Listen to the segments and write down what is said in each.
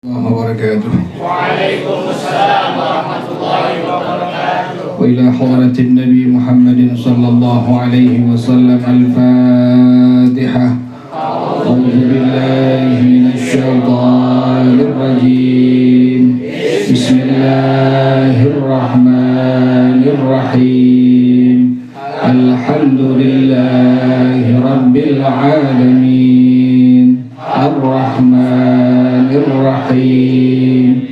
وبركاته. وعليكم السلام ورحمة الله وبركاته. وإلى حضرة النبي محمد صلى الله عليه وسلم الفاتحة. أعوذ بالله من الشيطان الرجيم. بسم الله الرحمن الرحيم. الحمد لله رب العالمين الرحمن الرحيم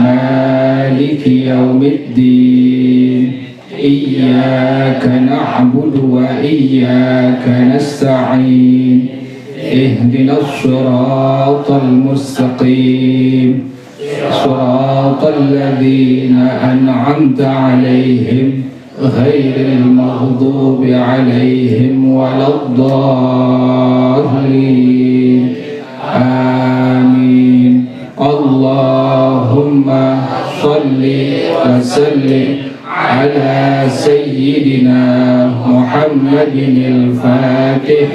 مالك يوم الدين إياك نعبد وإياك نستعين اهدنا الصراط المستقيم صراط الذين أنعمت عليهم غير المغضوب عليهم ولا الضالين آمين. اللهم صل وسلم على سيدنا محمد الفاتح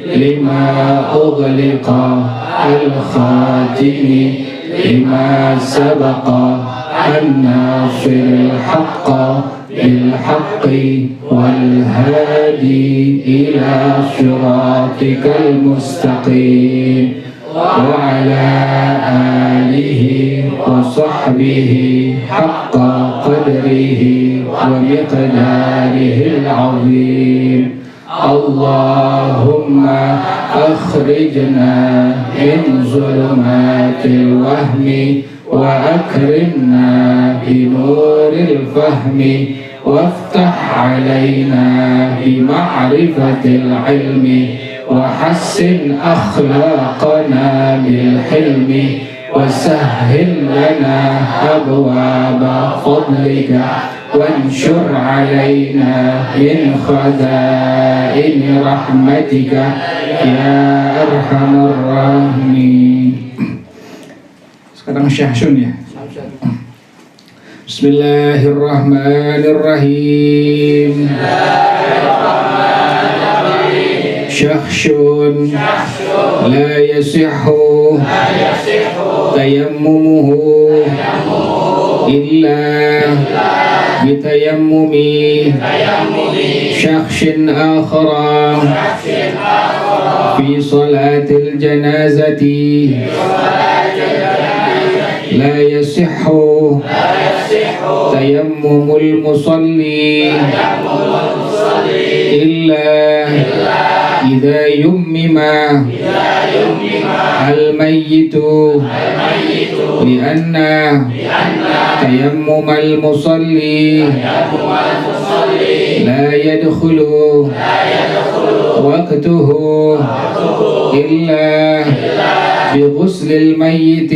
لما أغلق الخاتم لما سبق الناصر الحق بالحق والهادي إلى صراطك المستقيم وعلى آله وصحبه حق قدره ومقداره العظيم. اللهم أخرجنا من ظلمات الوهم وأكرمنا بنور الفهم وافتح علينا بمعرفة العلم وحسن أخلاقنا بالحلم وسهل لنا أبواب فضلك وانشر علينا من خزائن رحمتك يا أرحم الراحمين. Sekarang Syahsun ya. Bismillahirrahmanirrahim. Syahsun la yasihhu tayamumuhu illa bitayammumi syakhsin akhara fi salatil janazati la yasihhu tayammumul musalli illa idza yummima al-mayyitu lianna tayammumal musalli la yadkhulu waqtuhu illa بغسل الميت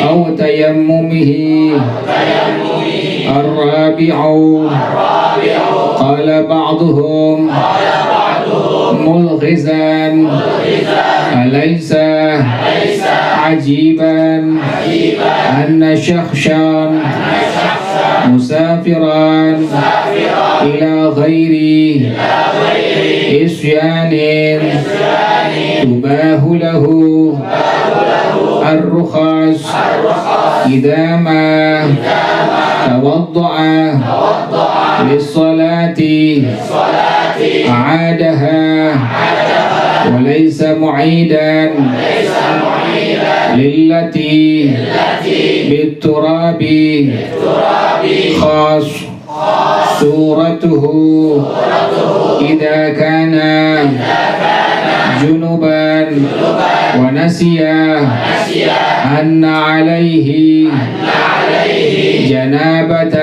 أو تيممه. الرابع قال بعضهم ملغزا أليس عجيبا أن شخصا مسافرا إلى غير إسيان تباه له الرخص إذا ما توضأ للصلاة أعادها وليس معيدا للتي بالتراب خاص صورته إذا كان جنبا ونسي أن عليه جنابة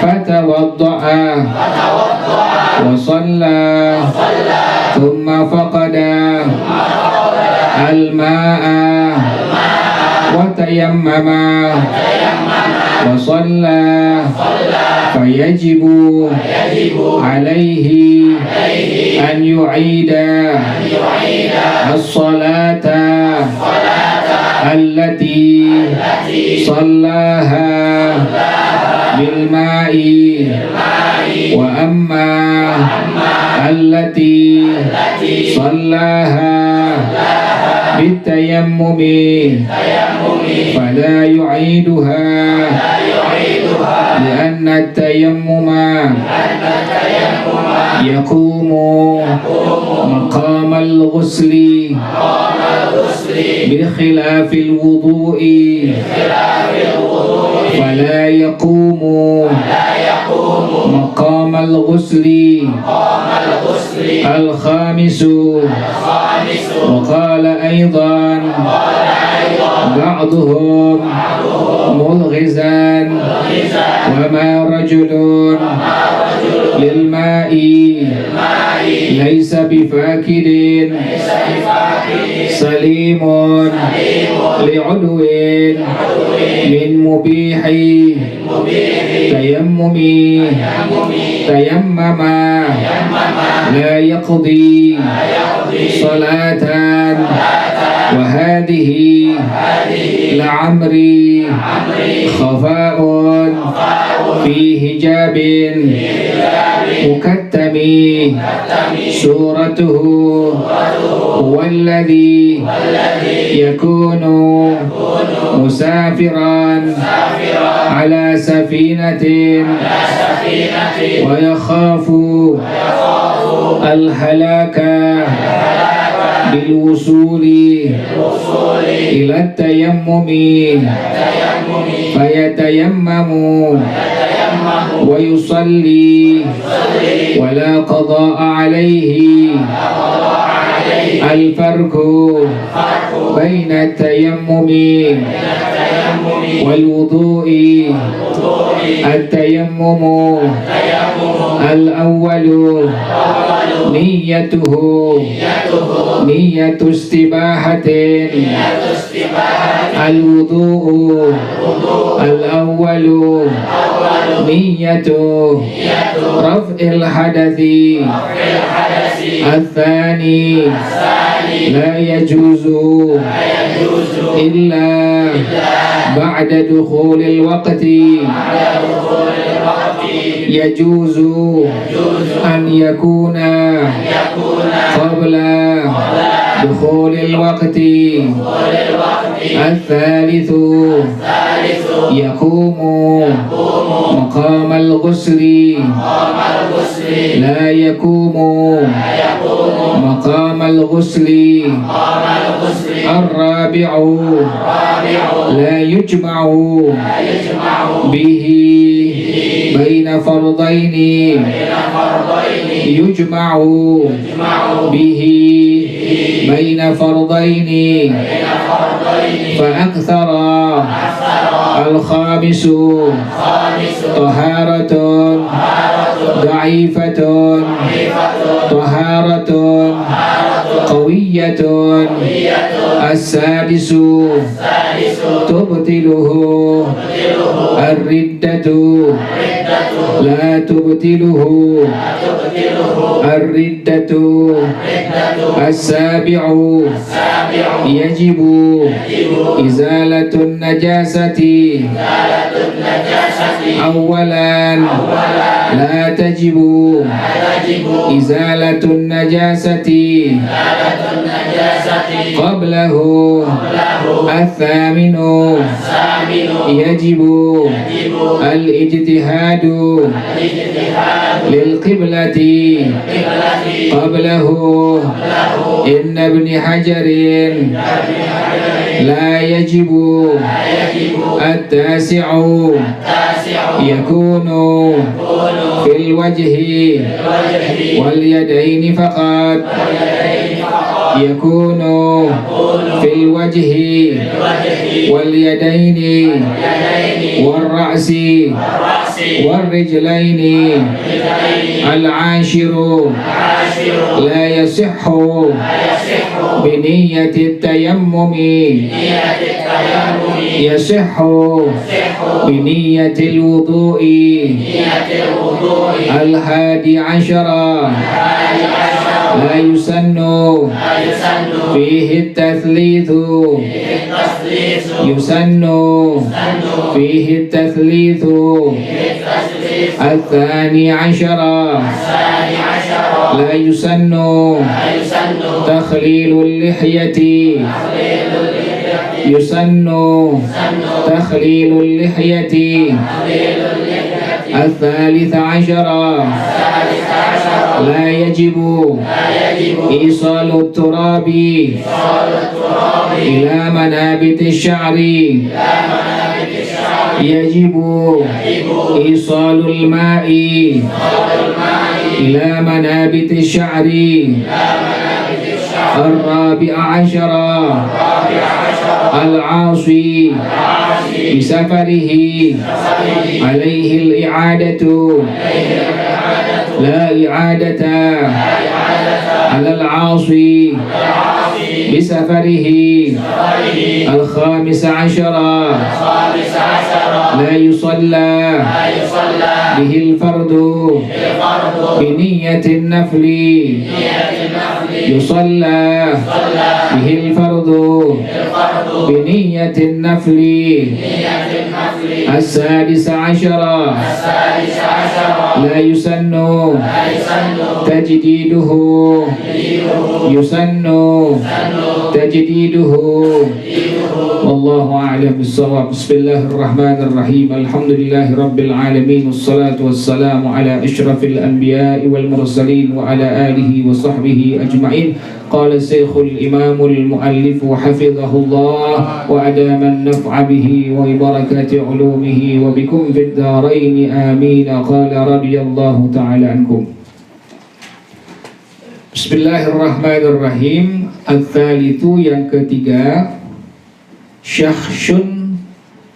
فتوضأ وصلى ثم فقد الماء وتيمم وصلى فيجب عليه أن يعيد الصلاة التي صلاها بالماء وأما التي صلاها بالتيمم فلا يعيدها لأن التيمم يقوم مقام الغسل بخلاف الوضوء فلا يقوم مقام الغسل الخامس وقال أيضا بعضهم ملغزا وما رجل للماء ليس بفاكد سليم لعدو من مبيح تيمم تيمم لا يقضي صلاة وهذه لعمري خفاء في حجاب مكتم سورته هو الذي يكون مسافرا على سفينة ويخاف الهلاك بالوصول إلى التيمم فيتيمم ويصلي ولا قضاء عليه الفرق بين التيمم والوضوء التيمم الأول نيته نية استباحة الوضوء الأول نية رفع الحدث الثاني لا يجوز إلا بعد دخول الوقت يجوز أن يكون قبل دخول الوقت الثالث يقوم مقام الغسل لا يقوم مقام الغسل الرابع لا يجمع به بين فرضين يجمع به بين فرضين فأكثر الخامس طهارة ضعيفة طهارة قوية السادس تبطله الردة لا تبطله الردة السابع يجب إزالة النجاسة أولا لا تجب إزالة النجاسة قبله الثامن يجب الاجتهاد للقبلة قبله إن ابن حجر لا يجب التاسع يكون في الوجه واليدين فقط يكون في الوجه واليدين والرأس والرجلين العاشر لا يصح بنية التيمم يصح بنية الوضوء الحادي عشر لا يسن فيه التثليث يسن فيه التثليث الثاني عشر لا يسن تخليل اللحية يسن تخليل اللحية الثالث عشر لا يجب إيصال التراب إلى منابت الشعر يجب إيصال الماء إلى منابت الشعر الرابع عشر العاصي بسفره عليه الإعادة لا إعادة على العاصي بسفره الخامس عشر لا يصلى به الفرد بنية النفل يصلى به الفرد بنية النفل السادس عشر لا يسن تجديده يسن تجديده والله أعلم بالصواب. بسم الله الرحمن الرحيم. الحمد لله رب العالمين والصلاة والسلام على أشرف الأنبياء والمرسلين وعلى آله وصحبه أجمعين. قال الشيخ الإمام المؤلف حفظه الله وأدام النفع به وبركة علومه وبكم في الدارين آمين. قال رضي الله تعالى عنكم. Bismillahirrahmanirrahim. Al-thalithu, yang ketiga, syakhsun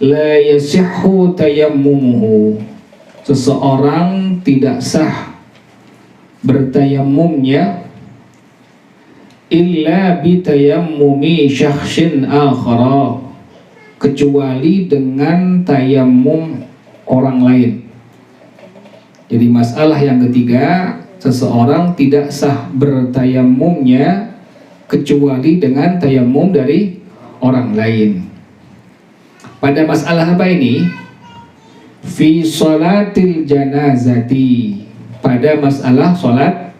la yasihhu tayammumuhu, seseorang tidak sah bertayammumnya illa bitayammumi syakhsin akhara, kecuali dengan tayammum orang lain. Jadi masalah yang ketiga, seseorang tidak sah bertayammumnya kecuali dengan tayammum dari orang lain. Pada masalah apa ini? Fi sholatil janazati, pada masalah sholat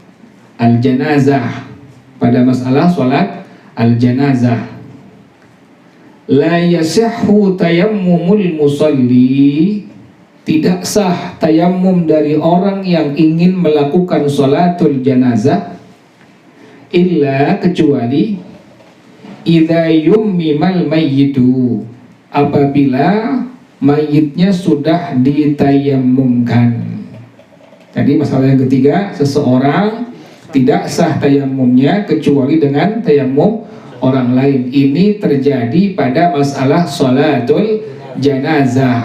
al-janazah. Pada masalah sholat al-janazah, la yasihhu tayammumul musalli, tidak sah tayammum dari orang yang ingin melakukan sholatul janazah illa, kecuali idza yummimal mayyitu, apabila mayitnya sudah ditayammumkan. Jadi masalah yang ketiga, seseorang tidak sah tayammumnya kecuali dengan tayammum orang lain. Ini terjadi pada masalah sholatul janazah.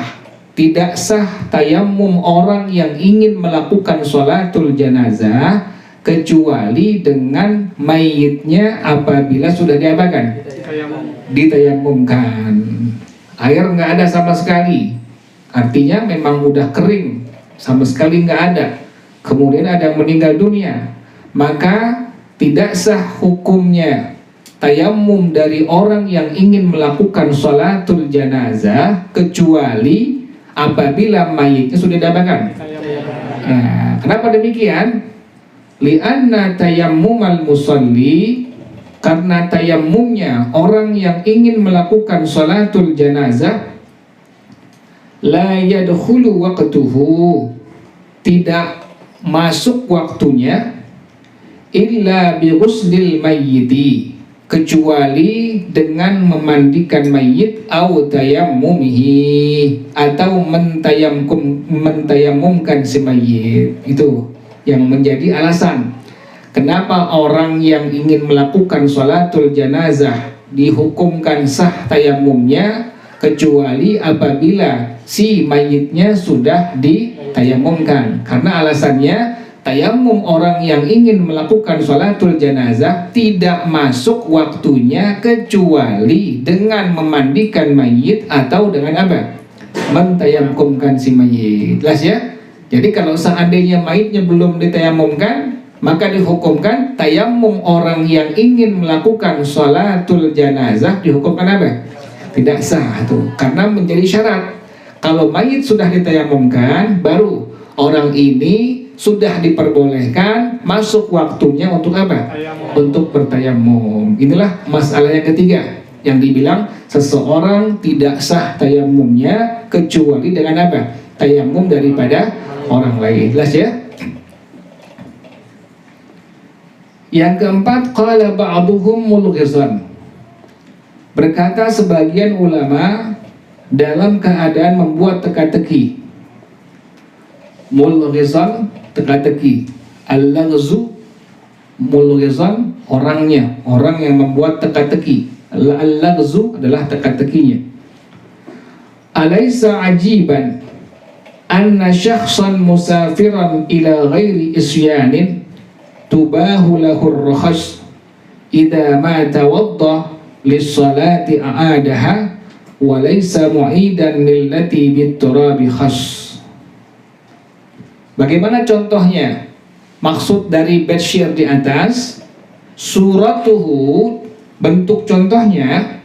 Tidak sah tayammum orang yang ingin melakukan sholatul janazah kecuali dengan mayitnya apabila sudah diapakan? Ditayammumkan. Air nggak ada sama sekali, artinya memang udah kering, sama sekali nggak ada. Kemudian ada yang meninggal dunia, maka tidak sah hukumnya tayammum dari orang yang ingin melakukan sholatul janazah kecuali apabila mayitnya sudah didapatkan. Nah, kenapa demikian? Li'anna tayammumal musalli, karena tayammumnya orang yang ingin melakukan sholatul janazah la yadkhulu waqtuhu, tidak masuk waktunya illa bi ghuslil mayyiti, kecuali dengan memandikan mayit, au tayammumihi, atau mentayammumkan si mayit. Itu yang menjadi alasan kenapa orang yang ingin melakukan sholatul janazah dihukumkan sah tayammumnya kecuali apabila si mayitnya sudah ditayammumkan. Karena alasannya, tayammum orang yang ingin melakukan sholatul janazah tidak masuk waktunya kecuali dengan memandikan mayit atau dengan apa? Mentayammumkan si mayit. Jelas ya? Jadi kalau seandainya mayitnya belum ditayammumkan, maka dihukumkan tayammum orang yang ingin melakukan sholatul janazah dihukumkan apa? Tidak sah tuh, karena menjadi syarat. Kalau mayit sudah ditayammumkan, baru orang ini sudah diperbolehkan, masuk waktunya untuk apa? Untuk bertayamum. Inilah masalah yang ketiga yang dibilang seseorang tidak sah tayamumnya kecuali dengan apa? Tayamum daripada orang lain. Jelas ya? Yang keempat, qala ba'duhum mulghizan. Berkata sebagian ulama dalam keadaan membuat teka-teki. Mulghizan, teka-teki. Al-laghzu, mulghizan, orangnya, orang yang membuat teka-teki. Al-laghzu adalah teka-tekinya. Alaysa ajiban anna syakhsan musafiran ila ghairi isyanin tubahu lahur rukhas idza ma tawadda lis-salati a'adaha wa laysa mu'idan lillati bit-turabi khas. Bagaimana contohnya? Maksud dari bait syair di atas, suratuhu, bentuk contohnya,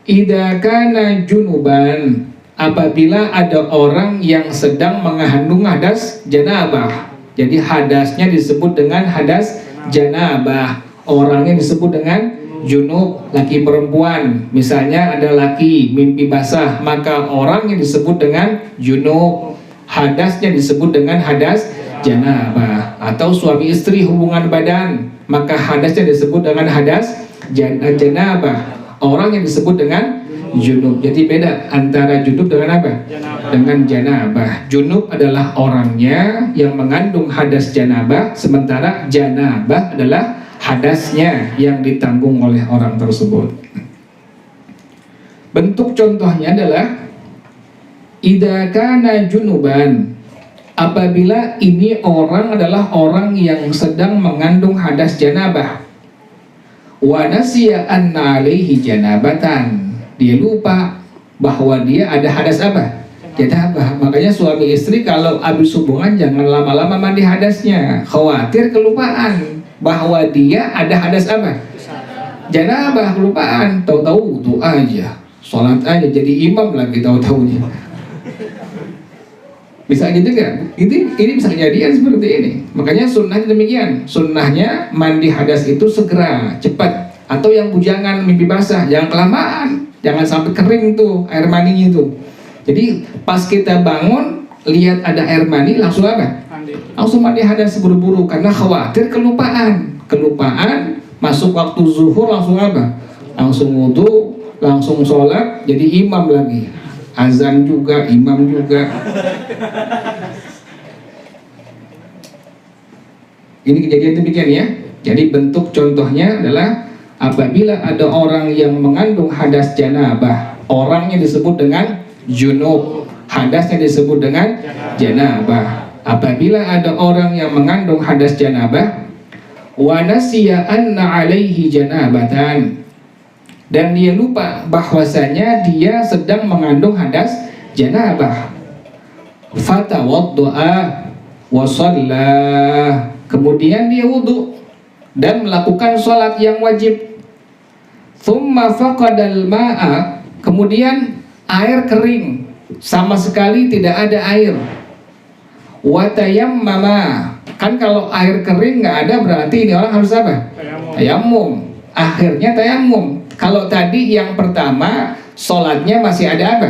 idza kana junuban, apabila ada orang yang sedang mengandung hadas janabah. Jadi hadasnya disebut dengan hadas janabah, orangnya disebut dengan junub, laki perempuan. Misalnya ada laki mimpi basah, maka orang yang disebut dengan junub, hadasnya disebut dengan hadas janabah. Atau suami istri hubungan badan, maka hadasnya disebut dengan hadas janabah, orang yang disebut dengan junub. Jadi beda antara junub dengan apa? Dengan janabah. Junub adalah orangnya yang mengandung hadas janabah, sementara janabah adalah hadasnya yang ditanggung oleh orang tersebut. Bentuk contohnya adalah idza kana junuban, apabila ini orang adalah orang yang sedang mengandung hadas janabah, wa nasiya anna alaihi janabatan, dia lupa bahwa dia ada hadas apa? Janabah. Makanya suami istri kalau habis hubungan jangan lama-lama mandi hadasnya, khawatir kelupaan bahwa dia ada hadas apa? Janabah, kelupaan. Tahu-tahu wudu aja, sholat aja, jadi imam lagi tahu-tahunya. Bisa gitu kan? Ini bisa kejadian seperti ini. Makanya sunnahnya demikian. Sunnahnya mandi hadas itu segera, cepat. Atau yang bujangan mimpi basah, jangan kelamaan. Jangan sampai kering tuh air maninya itu. Jadi pas kita bangun lihat ada air mani, langsung apa? Langsung mandi hadas buru-buru karena khawatir kelupaan. Kelupaan, masuk waktu zuhur langsung apa? Langsung wudu, langsung sholat, jadi imam lagi. Azan juga, imam juga. Ini kejadian demikian ya. Jadi bentuk contohnya adalah apabila ada orang yang mengandung hadas janabah, orangnya disebut dengan junub, hadasnya disebut dengan janabah. Apabila ada orang yang mengandung hadas janabah, wa nasiya anna alaihi janabatan, dan dia lupa bahwasanya dia sedang mengandung hadas janabah, fatawaddoa wa shalla, kemudian dia wudu dan melakukan sholat yang wajib. Thumma faqadal ma'a, kemudian air kering, sama sekali tidak ada air. Wa tayammama, kan kalau air kering nggak ada berarti ini orang harus apa? Tayammum. Akhirnya tayammum. Kalau tadi yang pertama sholatnya masih ada apa?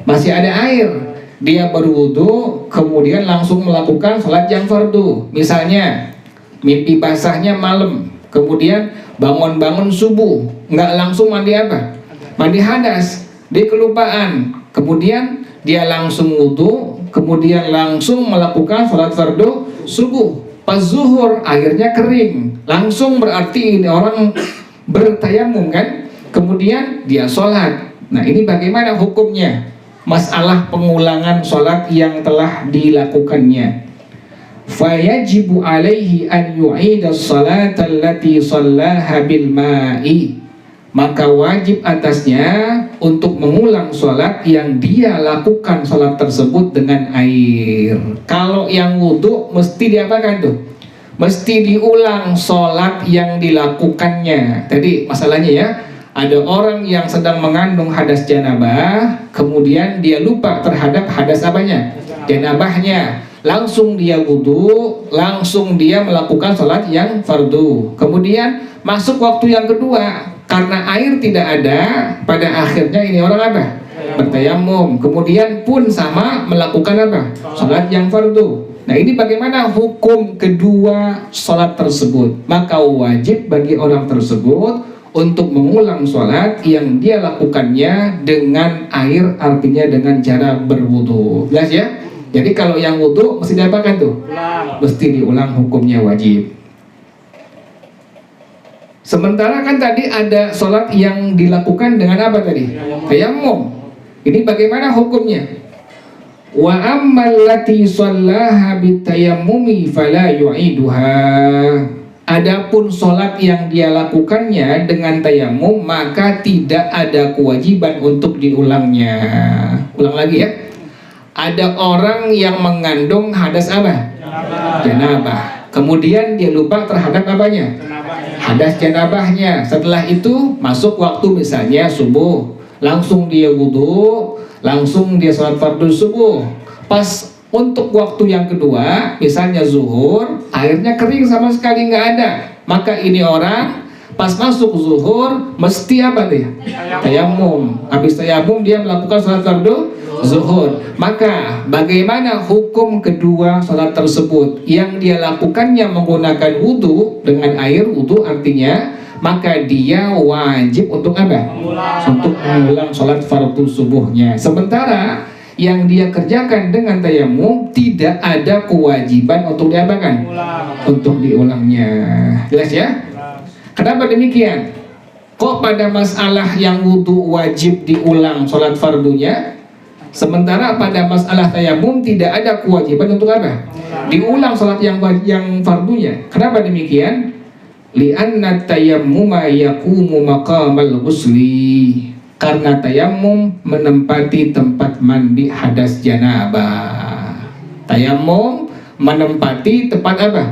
Masih ada air. Dia berwudu kemudian langsung melakukan sholat yang fardu. Misalnya mimpi basahnya malam, kemudian bangun-bangun subuh, nggak langsung mandi apa? Mandi hadas, dia kelupaan, kemudian dia langsung wudu, kemudian langsung melakukan sholat fardu subuh. Pas zuhur airnya kering, langsung berarti ini orang bertayamum kan? Kemudian dia sholat. Nah ini bagaimana hukumnya? Masalah pengulangan sholat yang telah dilakukannya. Fayajibu alaihi an yu'ida salata allati sallaha bil ma'i, maka wajib atasnya untuk mengulang sholat yang dia lakukan sholat tersebut dengan air. Kalau yang wudu mesti diapakan tuh? Mesti diulang sholat yang dilakukannya. Tadi masalahnya ya, ada orang yang sedang mengandung hadas janabah, kemudian dia lupa terhadap hadas apanya? janabahnya, langsung dia wudhu, langsung dia melakukan sholat yang fardu. Kemudian masuk waktu yang kedua, karena air tidak ada, pada akhirnya ini orang apa? Bertayamum. Kemudian pun sama melakukan apa? Sholat yang fardu. Nah, ini bagaimana hukum kedua sholat tersebut? Maka wajib bagi orang tersebut untuk mengulang sholat yang dia lakukannya dengan air, artinya dengan cara berwudu. Jelas ya? Jadi kalau yang wudu mesti diapakan tuh? Mesti diulang, hukumnya wajib. Sementara kan tadi ada sholat yang dilakukan dengan apa tadi? Tayammum. Ini bagaimana hukumnya? Wa ammal lati shallaha bitayammumi fala yu'iduha. Adapun sholat yang dia lakukannya dengan tayammum, maka tidak ada kewajiban untuk diulangnya. Ulang lagi ya. Ada orang yang mengandung hadas apa? Janabah. Kemudian dia lupa terhadap apanya? Hadas janabahnya. Setelah itu masuk waktu misalnya subuh, langsung dia wudhu, langsung dia sholat fardu subuh. Pas untuk waktu yang kedua, misalnya zuhur, airnya kering sama sekali nggak ada. Maka ini orang pas masuk zuhur mesti apa dia? Tayammum. Habis tayammum dia melakukan sholat fardu zuhur. Maka bagaimana hukum kedua sholat tersebut? Yang dia lakukannya menggunakan wudhu dengan air wudhu, artinya maka dia wajib untuk apa? Untuk mengulang sholat fardu subuhnya. Sementara yang dia kerjakan dengan tayammum tidak ada kewajiban untuk diapakan? Untuk diulangnya. Jelas ya? Kenapa demikian? Kok pada masalah yang wudhu wajib diulang sholat fardunya, sementara pada masalah tayammum tidak ada kewajiban untuk apa? Diulang sholat yang fardunya. Kenapa demikian? Li'anna tayammuma yaqumu maqamal ghusli. Karena tayammum menempati tempat mandi hadas janabah. Tayammum menempati tempat apa?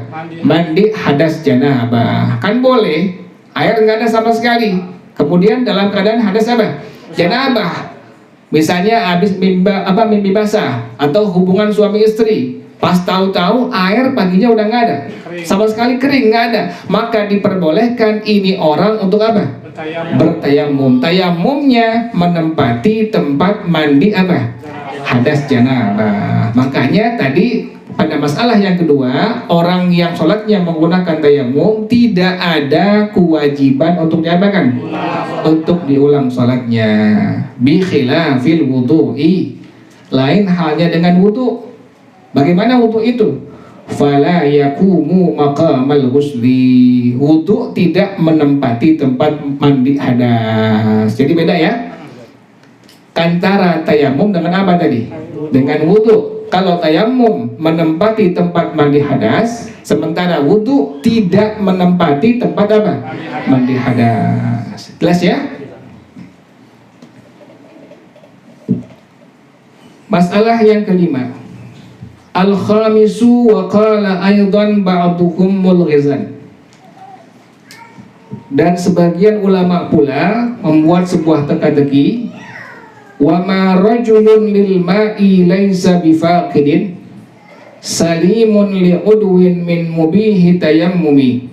Mandi hadas janabah. Kan boleh air nggak ada sama sekali, kemudian dalam keadaan hadas apa? Janabah. Misalnya habis mimpi basah atau hubungan suami istri, pas tahu-tahu air paginya udah nggak ada, sama sekali kering, nggak ada, maka diperbolehkan ini orang untuk apa? Bertayamum. Tayamumnya menempati tempat mandi apa? Hadas janabah. Makanya tadi pada masalah yang kedua, orang yang sholatnya menggunakan tayamum tidak ada kewajiban untuk diapakan? Untuk diulang sholatnya. Bi khilafil wudu'i. Lain halnya dengan wudu. Bagaimana wudu itu? Fala yakumu maqamal ghusli. Wudu tidak menempati tempat mandi hadas. Jadi beda ya. Antara tayamum dengan apa tadi? Dengan wudu. Kalau tayamum menempati tempat mandi hadas, sementara wudu tidak menempati tempat apa? Mandi hadas. Jelas ya? Masalah yang kelima. Al-khamisu wa qala aydan ba'duhum mulghizan. Dan sebagian ulama pula membuat sebuah teka-teki, wa ma rajulun lil ma'i laisa bifaqidin salimun li udwin min mubihi tayammumi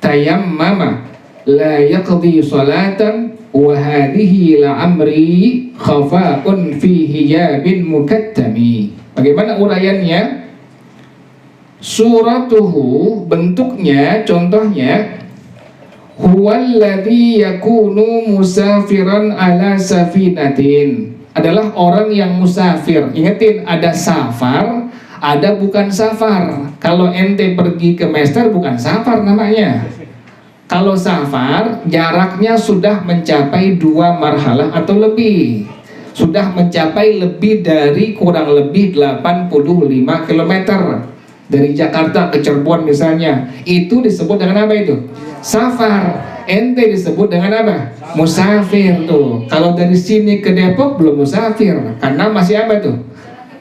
tayammama la yaqdi salatan wa hadhihi la amri khafa'un fi hijabin mukattami. Bagaimana uraiannya? Suratuhu, bentuknya, contohnya, huwallazi yakunu musafiran ala safinatin, adalah orang yang musafir. Ingetin, ada safar, ada bukan safar. Kalau ente pergi ke Mester bukan safar namanya. Kalau safar jaraknya sudah mencapai 2 marhalah atau lebih, sudah mencapai lebih dari kurang lebih 85 km dari Jakarta ke Cirebon misalnya. Itu disebut dengan apa itu? Safar. Ente disebut dengan apa? Musafir tuh. Kalau dari sini ke Depok belum musafir, karena masih apa tuh?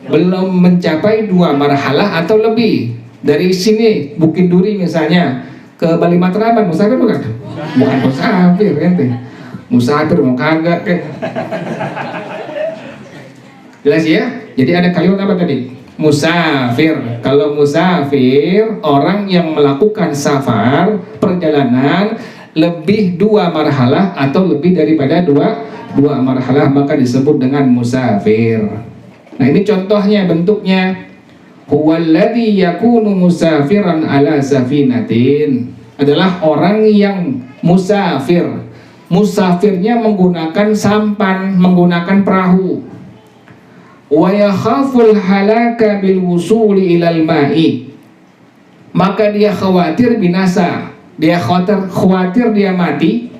Belum mencapai 2 marhalah atau lebih. Dari sini Bukit Duri misalnya ke Bali Matraman, musafir bukan? Bukan musafir ente. Musafir mau kagak kek. Jelas ya? Jadi ada kalimat apa tadi? musafir. Kalau musafir, orang yang melakukan safar, perjalanan lebih 2 marhalah atau lebih daripada dua marhalah, maka disebut dengan musafir. Nah, ini contohnya bentuknya. Huwallazi yakunu musafiran ala safinatin, adalah orang yang musafir. Musafirnya menggunakan sampan, menggunakan perahu. Wa yakhaful halaka bil wusuli ilal ma'i, maka dia khawatir binasa, dia khawatir dia mati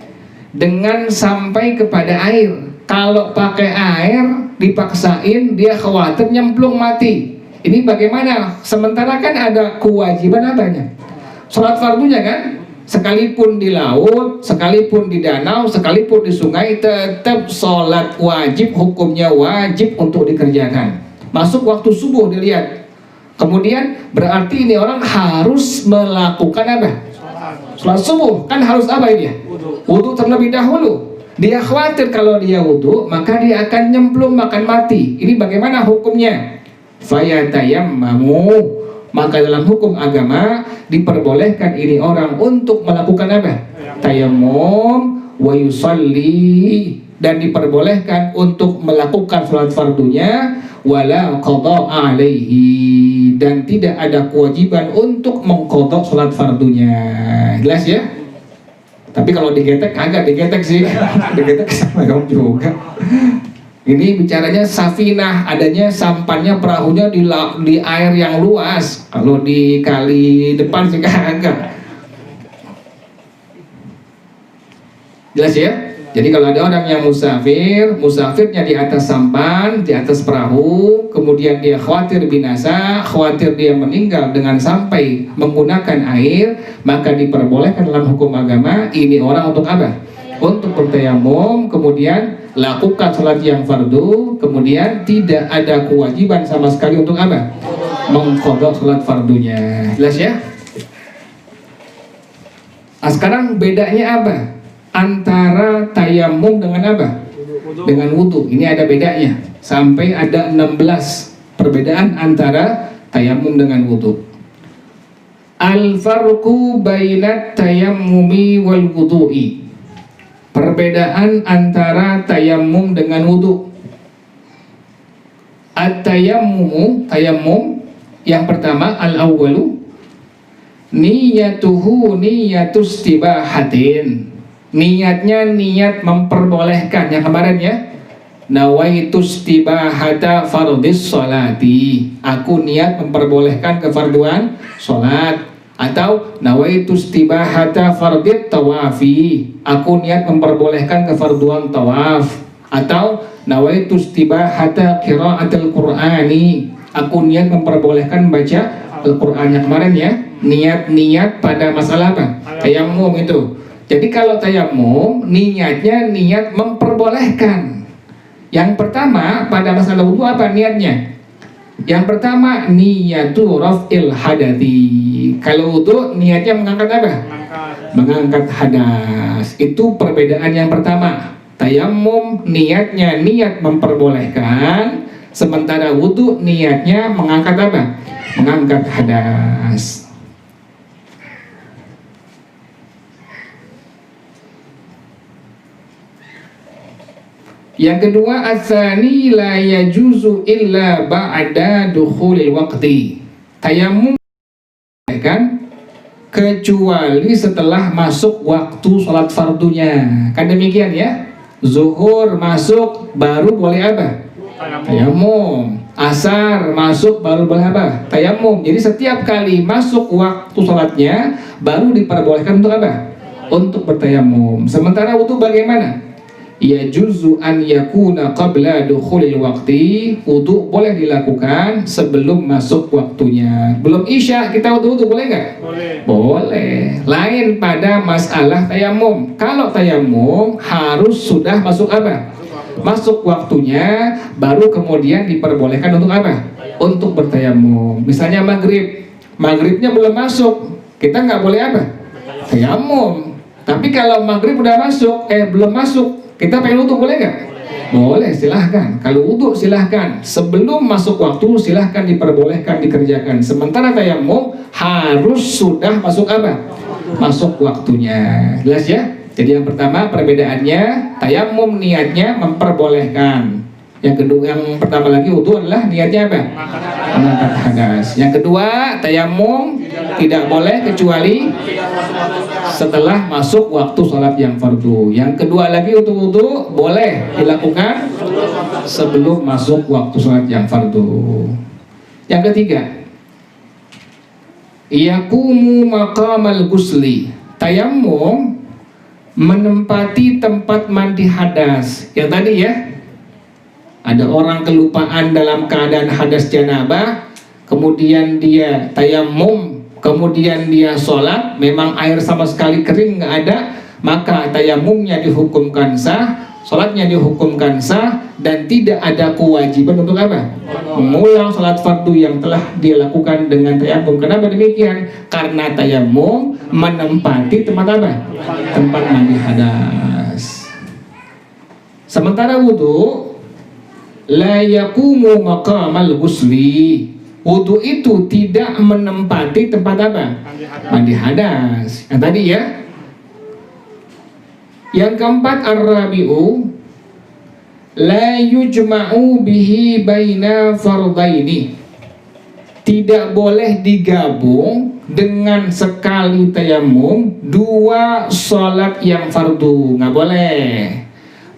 dengan sampai kepada air. Kalau pakai air dipaksain, dia khawatir nyemplung mati. Ini bagaimana? Sementara kan ada kewajiban apanya? Sholat fardunya kan? Sekalipun di laut, sekalipun di danau, sekalipun di sungai, tetap sholat wajib, hukumnya wajib untuk dikerjakan. Masuk waktu subuh dilihat. Kemudian berarti ini orang harus melakukan apa? Sholat subuh. Kan harus apa ini? Wudu terlebih dahulu. Dia khawatir kalau dia wudu, maka dia akan nyemplung, akan mati. Ini bagaimana hukumnya? Fayatayammamu, maka dalam hukum agama diperbolehkan ini orang untuk melakukan apa? Tayammum, wa yusalli, dan diperbolehkan untuk melakukan sholat fardunya, wala qada alaihi, dan tidak ada kewajiban untuk mengqadha sholat fardunya. Jelas ya? Tapi kalau digetek, agak digetek sih. Digetek sama kamu juga. Ini bicaranya safinah, adanya sampannya, perahunya di air yang luas. Kalau di kali depan sih agak. Jelas ya? Jadi kalau ada orang yang musafir, musafirnya di atas sampan, di atas perahu, kemudian dia khawatir binasa, khawatir dia meninggal dengan sampai menggunakan air, maka diperbolehkan dalam hukum agama ini orang untuk apa? Untuk bertayamum, kemudian lakukan sholat yang fardu, kemudian tidak ada kewajiban sama sekali untuk apa? Mengqadha sholat fardunya. Jelas ya? Nah, sekarang bedanya apa? Antara tayamum dengan apa? Dengan wudu. Ini ada bedanya. Sampai ada 16 perbedaan antara tayamum dengan wudu. Al-farqu bainat tayammumi wal wudu'i. Perbedaan antara tayamum dengan wudu. At-tayammumu, tayamum yang pertama, al-awwalu niyatuhu niyatus tibahatin. Niatnya niat memperbolehkan, yang kemarin ya, nawaitus tibahata fardhis sholati, aku niat memperbolehkan kefarduan sholat. Atau nawaitus tibahata fardhit tawafi, aku niat memperbolehkan kefarduan tawaf. Atau nawaitus tibahata qiraatil qur'ani, aku niat memperbolehkan baca Al-Qur'an. Yang kemarin ya, niat-niat pada masalah apa? Tayamum itu. Jadi kalau tayamum niatnya niat memperbolehkan. Yang pertama pada masalah wudu apa niatnya? Yang pertama niyatu raf'il hadati. Kalau wudu niatnya mengangkat apa? Mengangkat hadas. Itu perbedaan yang pertama. Tayamum niatnya niat memperbolehkan, sementara wudu niatnya mengangkat apa? Mengangkat hadas. Yang kedua, ats-tsani la yajuzu illa ba'da dukhulil waqti. Tayamum kan kecuali setelah masuk waktu sholat fardunya. Kan demikian ya. Zuhur masuk baru boleh apa? Tayamum. Asar masuk baru boleh apa? Tayamum. Jadi setiap kali masuk waktu sholatnya baru diperbolehkan untuk apa? Untuk bertayamum. Sementara wudu bagaimana? Ya juzu an yakuna qabla dukhulil waqti. Wudu boleh dilakukan sebelum masuk waktunya. Belum isya kita wudu boleh nggak? Boleh. Lain pada masalah tayamum. Kalau tayamum harus sudah masuk apa? Masuk waktunya baru kemudian diperbolehkan untuk apa? Untuk bertayamum. Misalnya maghribnya belum masuk, kita nggak boleh apa? Tayamum. Tapi kalau maghrib udah masuk, belum masuk, kita pengen wudu boleh nggak? Boleh, silahkan. Kalau wudhu silahkan. Sebelum masuk waktu silahkan diperbolehkan dikerjakan. Sementara tayamum harus sudah masuk apa? Masuk waktunya. Jelas ya? Jadi yang pertama perbedaannya, tayamum niatnya memperbolehkan. Yang kedua, yang pertama lagi wudhu adalah niatnya apa? Mengangkat hadas. Yang kedua, tayamum tidak boleh kecuali setelah masuk waktu sholat yang fardu. Yang kedua lagi untuk wudhu boleh dilakukan sebelum masuk waktu sholat yang fardu. Yang ketiga, yaqumu maqamal ghusli. Tayamum menempati tempat mandi hadas. Yang tadi ya, ada orang kelupaan dalam keadaan hadas janabah, kemudian dia tayamum, kemudian dia sholat, memang air sama sekali kering nggak ada, maka tayamumnya dihukumkan sah, sholatnya dihukumkan sah, dan tidak ada kewajiban untuk apa? Mengulang sholat fardu yang telah dia lakukan dengan tayamum. Kenapa demikian? Karena tayamum menempati tempat apa? Tempat mandi hadas. Sementara wudhu, la yaqumu maqamal ghusli. Wudhu itu tidak menempati tempat apa? Mandi hadas. Yang tadi ya. Yang keempat, ar-rabi'u la yujma'u bihi baina fardaini. Tidak boleh digabung dengan sekali tayamum dua sholat yang fardu. Nggak boleh.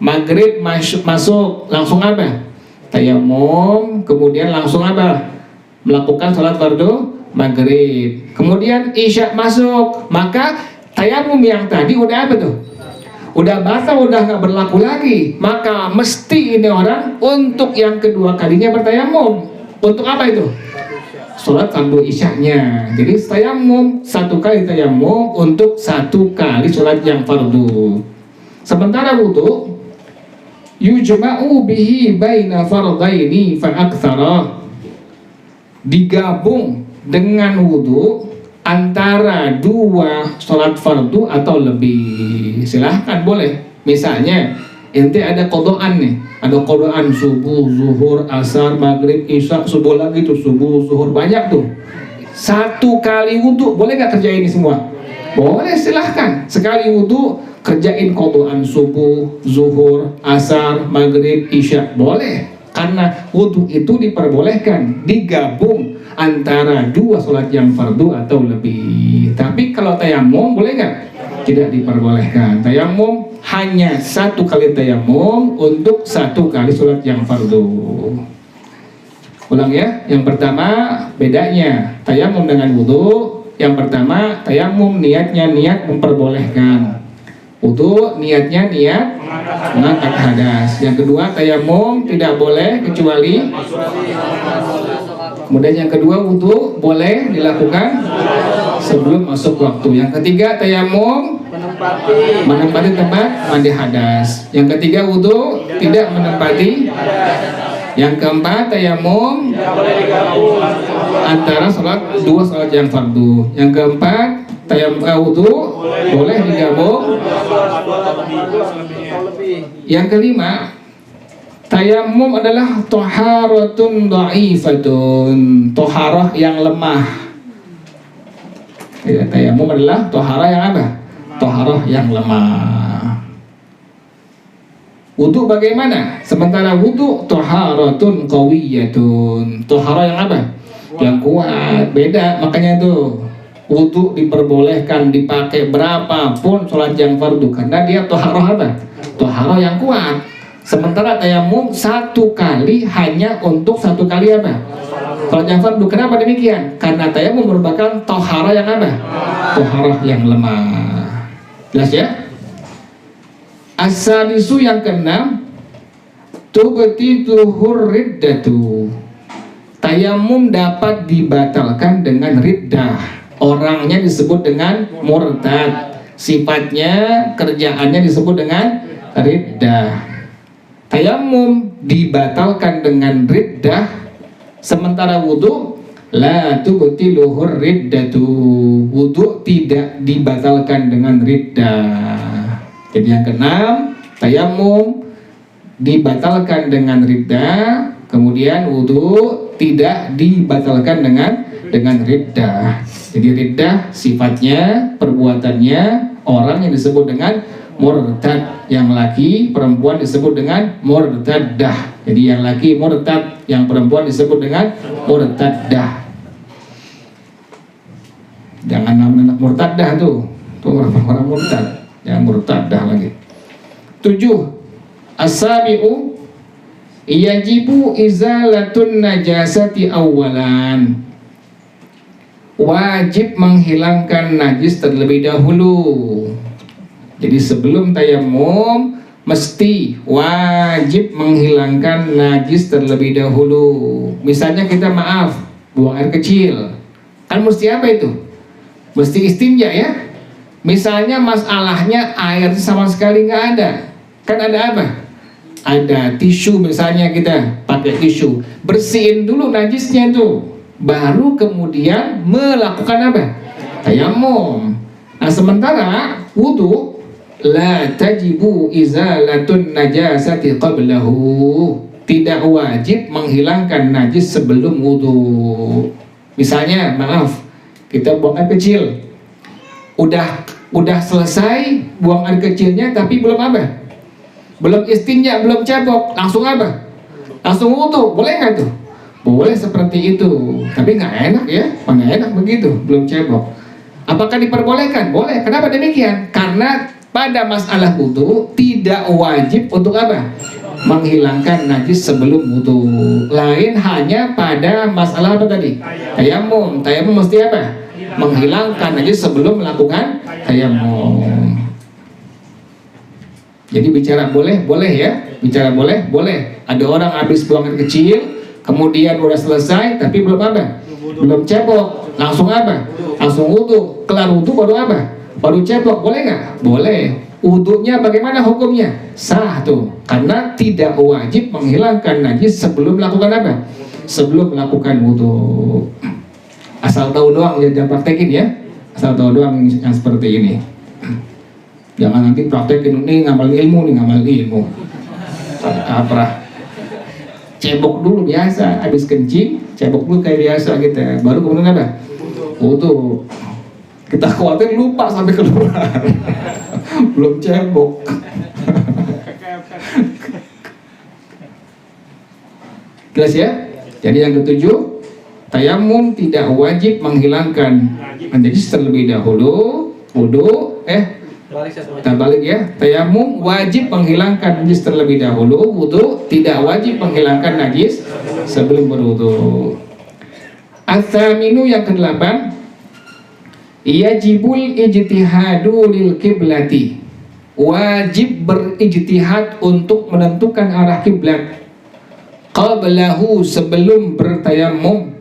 Maghrib masuk langsung apa? Tayamum, kemudian langsung apa? Melakukan sholat fardu maghrib. Kemudian isya masuk, maka tayamum yang tadi udah apa tuh? Udah batal, udah nggak berlaku lagi. Maka mesti ini orang untuk yang kedua kalinya bertayamum. Untuk apa itu? Sholat fardu isyanya. Jadi tayamum satu kali tayamum untuk satu kali sholat yang fardu. Sementara wudhu, yujma'u bihi baina fardaini fa aktsara. Digabung dengan wudhu antara dua sholat fardu atau lebih. Silahkan boleh. Misalnya ente ada kodoan nih, ada kodoan subuh, zuhur, asar, maghrib, isya, subuh lagi tuh, subuh, zuhur, banyak tuh. Satu kali wudhu boleh nggak kerjain ini semua? Boleh, silahkan. Sekali wudhu kerjain kodoan subuh, zuhur, asar, maghrib, isya, boleh. Karena wudhu itu diperbolehkan digabung antara dua sholat yang fardu atau lebih. Tapi kalau tayamum boleh nggak? Tidak diperbolehkan. Tayamum hanya satu kali tayamum untuk satu kali sholat yang fardu. Ulang ya. Yang pertama bedanya tayamum dengan wudhu. Yang pertama tayamum niatnya niat memperbolehkan. Wudhu niatnya niat mengangkat hadas. Yang kedua tayamum tidak boleh kecuali. Kemudian yang kedua wudhu boleh dilakukan sebelum masuk waktu. Yang ketiga tayamum menempati tempat mandi hadas. Yang ketiga wudhu tidak menempati. Yang keempat tayamum antara dua sholat yang fardu. Yang keempat tayamum wudhu boleh digabung. Yang kelima, tayamum adalah toharatun dha'ifatun, toharah yang lemah. Ya, tayamum adalah toharah yang apa? Toharah yang lemah. Wudhu bagaimana? Sementara wudhu toharatun qawiyatun, toharah yang apa? Yang kuat. Beda, makanya tuh wudhu diperbolehkan dipakai berapapun sholat yang fardu karena dia toharoh apa? Toharoh yang kuat. Sementara tayamum satu kali hanya untuk satu kali apa? Sholat yang fardu. Kenapa demikian? Karena tayamum merupakan toharoh yang apa? Toharoh yang lemah. Jelas ya? As-salisu yang keenam, tubtituhur riddatu. Tayamum dapat dibatalkan dengan riddah. Orangnya disebut dengan murtad, sifatnya kerjaannya disebut dengan riddah. Tayamum dibatalkan dengan riddah, sementara wudhu la tubtiluhur riddatu. Wudhu tidak dibatalkan dengan riddah. Jadi yang keenam, tayamum dibatalkan dengan riddah, kemudian wudu tidak dibatalkan dengan riddah. Jadi riddah sifatnya, perbuatannya orang yang disebut dengan murtad, yang laki, perempuan disebut dengan murtaddah. Jadi yang laki murtad, yang perempuan disebut dengan murtaddah. Jangan nama murtaddah tuh orang murtad, yang murtaddah lagi. 7. As-sabi'u yajibu izalatun najasati awalan. Wajib menghilangkan najis terlebih dahulu. Jadi sebelum tayamum mesti wajib menghilangkan najis terlebih dahulu. Misalnya kita buang air kecil, kan mesti apa itu? Mesti istinja ya. Misalnya masalahnya air sama sekali nggak ada, kan ada apa? Ada tisu, misalnya kita pakai tisu, bersihin dulu najisnya itu, baru kemudian melakukan apa? Tayamum. Nah sementara wudu la tajibu izalatun najasati qablahu, tidak wajib menghilangkan najis sebelum wudu. Misalnya kita buang air kecil, udah selesai buang air kecilnya, tapi belum apa? Belum istinja, belum cebok, langsung apa? Langsung wudu, boleh nggak tuh? Boleh seperti itu, tapi nggak enak ya, mana enak begitu, belum cebok. Apakah diperbolehkan? Boleh. Kenapa demikian? Karena pada masalah wudu tidak wajib untuk apa? Menghilangkan najis sebelum wudu. Lain hanya pada masalah apa tadi? Tayamum. Tayamum mesti apa? Menghilangkan najis sebelum melakukan tayamum. Jadi bicara boleh ya, bicara boleh. Ada orang habis buang air kecil, kemudian udah selesai, tapi belum apa? Belum cebok, langsung apa? Langsung wudu. Kelar wudu baru apa? Baru cebok, boleh nggak? Boleh. Wudunya bagaimana hukumnya? Sah tuh, karena tidak wajib menghilangkan najis sebelum melakukan apa? Sebelum melakukan wudu. Asal tahu doang, jangan praktekin ya. Asal tahu doang yang seperti ini. Jangan nanti praktekin nih, ngamal ilmu. Apa? Cebok dulu biasa, habis kencing, cebok dulu kayak biasa gitu. Baru kemudian apa? Wudu. Kita khawatir lupa sampai keluar. Belum cebok. Jelas ya? Jadi yang ketujuh, tayamum tidak wajib menghilangkan najis terlebih dahulu. Wudu, kita balik ya. Tayamum wajib menghilangkan najis terlebih dahulu. Wudu tidak wajib menghilangkan najis sebelum berwudu. Ats-tsaminu yang ke-8, yajibul ijtihadu lil kiblati. Wajib berijtihad untuk menentukan arah kiblat. Qablahu, sebelum bertayamum.